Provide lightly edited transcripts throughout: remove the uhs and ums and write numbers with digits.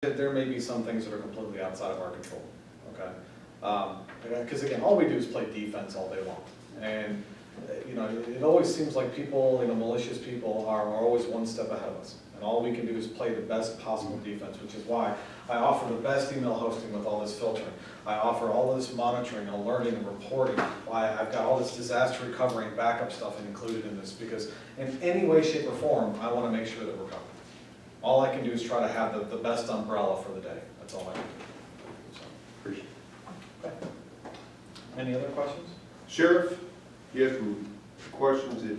There may be some things that are completely outside of our control, okay? Because again, all we do is play defense all day long. And, you know, it always seems like people, you know, malicious people are always one step ahead of us. And all we can do is play the best possible defense, which is why I offer the best email hosting with all this filtering. I offer all of this monitoring, alerting, and reporting. Why I've got all this disaster recovery and backup stuff included in this, because in any way, shape, or form, I want to make sure that we're covered. All I can do is try to have the best umbrella for the day. That's all I can do. So, Appreciate it. okay. Any other questions? Sheriff, you have some questions that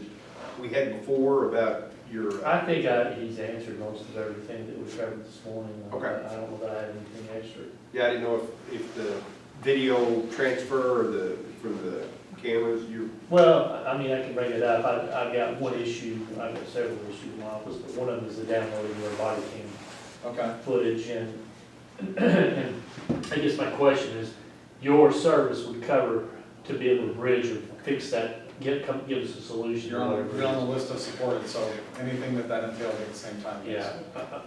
we had before about your, I think he's answered most of everything that we covered this morning. Okay. I don't know that I have anything extra. yeah, I didn't know if the video transfer or from the cameras, Well, I mean, I can bring it up. I've got one issue, I've got several issues in my office, but one of them is the downloading of our body cam Okay. footage. And I guess my question is, your service would cover to be able to bridge or fix that, give us a solution. You're on the list of supported, so anything that entails at the same time. Yes. Yeah,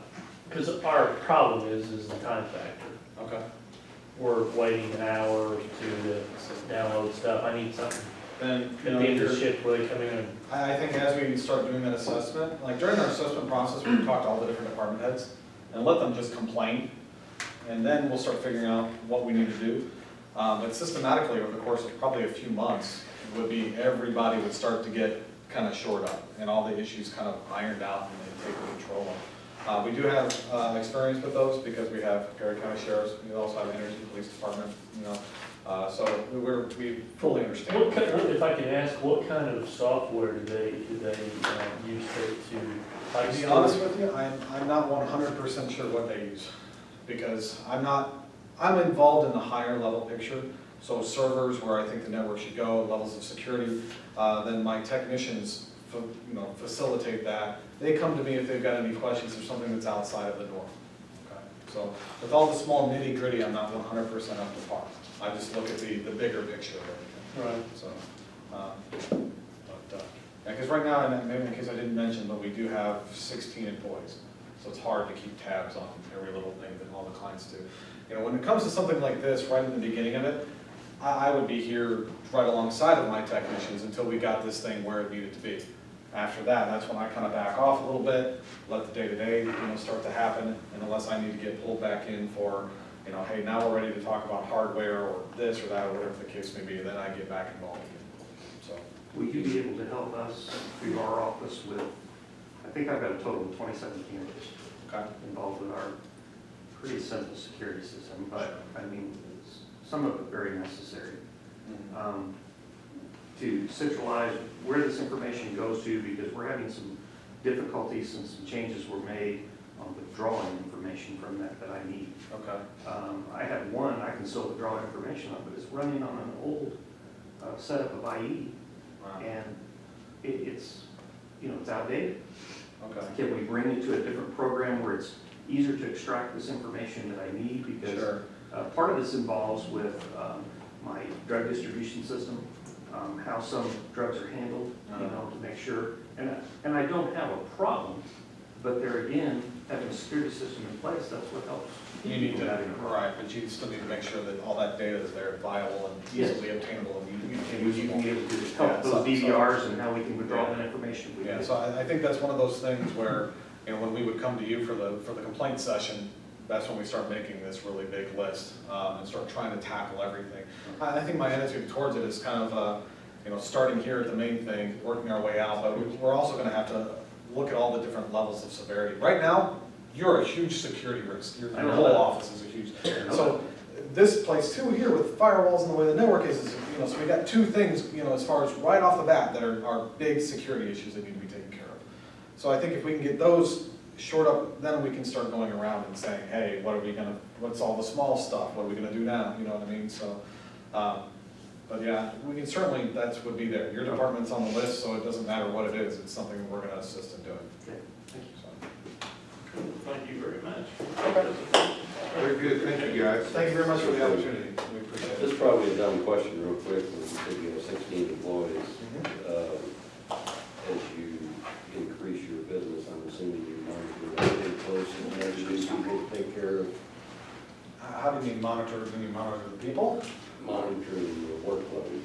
because our problem is the time factor. Okay. We're waiting an hour to download stuff. I need something Then, at you the know, end of the shift where they come in and, I think as we start doing that assessment, like during our assessment process, we talk to all the different department heads and let them just complain. And then we'll start figuring out what we need to do. But systematically, over the course of probably a few months, it would be everybody would start to get kind of shored up and all the issues kind of ironed out and they take control of. We do have experience with those because we have Perry County Sheriffs, we also have Energy Police Department, you know. So we fully understand. if I can ask, what kind of software do they use to? To be honest with you, I'm not 100% sure what they use, because I'm involved in the higher level picture, so servers where I think the network should go, levels of security, then my technicians facilitate that. They come to me if they've got any questions or something that's outside of the norm. Okay? So with all the small nitty gritty, I'm not 100% up to par. I just look at the bigger picture of everything. Right. So, because right now, and maybe in case I didn't mention, but we do have 16 employees. So it's hard to keep tabs on every little thing that all the clients do. You know, when it comes to something like this, right in the beginning of it, I would be here right alongside of my technicians until we got this thing where it needed to be. After that, that's when I kind of back off a little bit, let the day-to-day, start to happen, and unless I need to get pulled back in for, hey, now we're ready to talk about hardware or this or that or whatever the case may be, then I get back involved again. So, Will you be able to help us through our office with, I think I've got a total of 27 cameras okay. involved with our pretty simple security system, but I mean, some of it very necessary. To centralize where this information goes to, because we're having some difficulties and some changes were made on withdrawing information from that I need. Okay. I have one I can still withdraw information on, but it's running on an old setup of IE, Wow. and it's outdated. Okay. Can we bring it to a different program where it's easier to extract this information that I need? Because Sure. part of this involves with my drug distribution system, how some drugs are handled, to make sure. And I don't have a problem, but there again, having a security system in place, that's what helps. You need to, having a problem. right, but you still need to make sure that all that data is there, viable and Yes. easily obtainable and And would you be able to Yeah, help so- those DVRs and how we can withdraw that information? Yeah, so I think that's one of those things where, when we would come to you for the complaint session, that's when we start making this really big list and start trying to tackle everything. I think my attitude towards it is kind of, starting here at the main thing, working our way out, but we're also going to have to look at all the different levels of severity. Right now, you're a huge security risk. Your I know whole that. office is a huge. I know So this place too here with firewalls and the way the network is, so we got two things, as far as right off the bat that are big security issues that need to be taken care of. So I think if we can get those shored up, then we can start going around and saying, hey, what's all the small stuff? What are we gonna do now? You know what I mean? So, but yeah, we can certainly, that would be there. Your department's on the list, so it doesn't matter what it is. It's something that we're gonna assist in doing. Okay, thank you. So, Thank you very much. very good, thank you guys. thank you very much for the opportunity. We appreciate it. This is probably a dumb question real quick, when you said you have 16 employees. As you increase your business, I'm assuming you're monitoring very closely. people to take care of How do you mean monitor, do you mean monitor the people? monitoring the workload?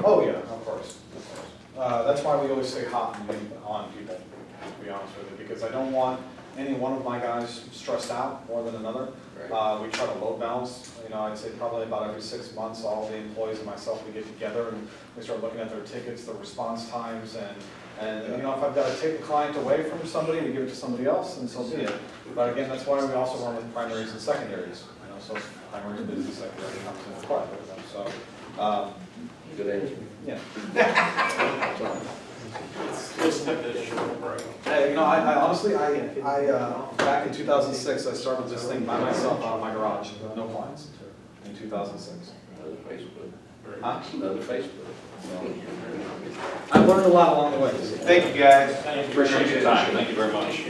Oh, yeah, of course, of course. That's why we always stay hot and on people, to be honest with you, because I don't want any one of my guys stressed out more than another. We try to load balance, you know, I'd say probably about every 6 months, all the employees and myself, we get together and we start looking at their tickets, their response times, and you know, if I've got to take a client away from somebody to give it to somebody else, and so be it. But again, that's why we also run with primaries and secondaries, you know, so if primaries are busy, secondary comes into play with them, so, Good answer. yeah. Hey, you know, I honestly, back in 2006, I started this thing by myself out of my garage, no clients, in 2006. Another Facebook. Huh? Another Facebook. I learned a lot along the way. Thank you, guys. Appreciate your time, thank you very much.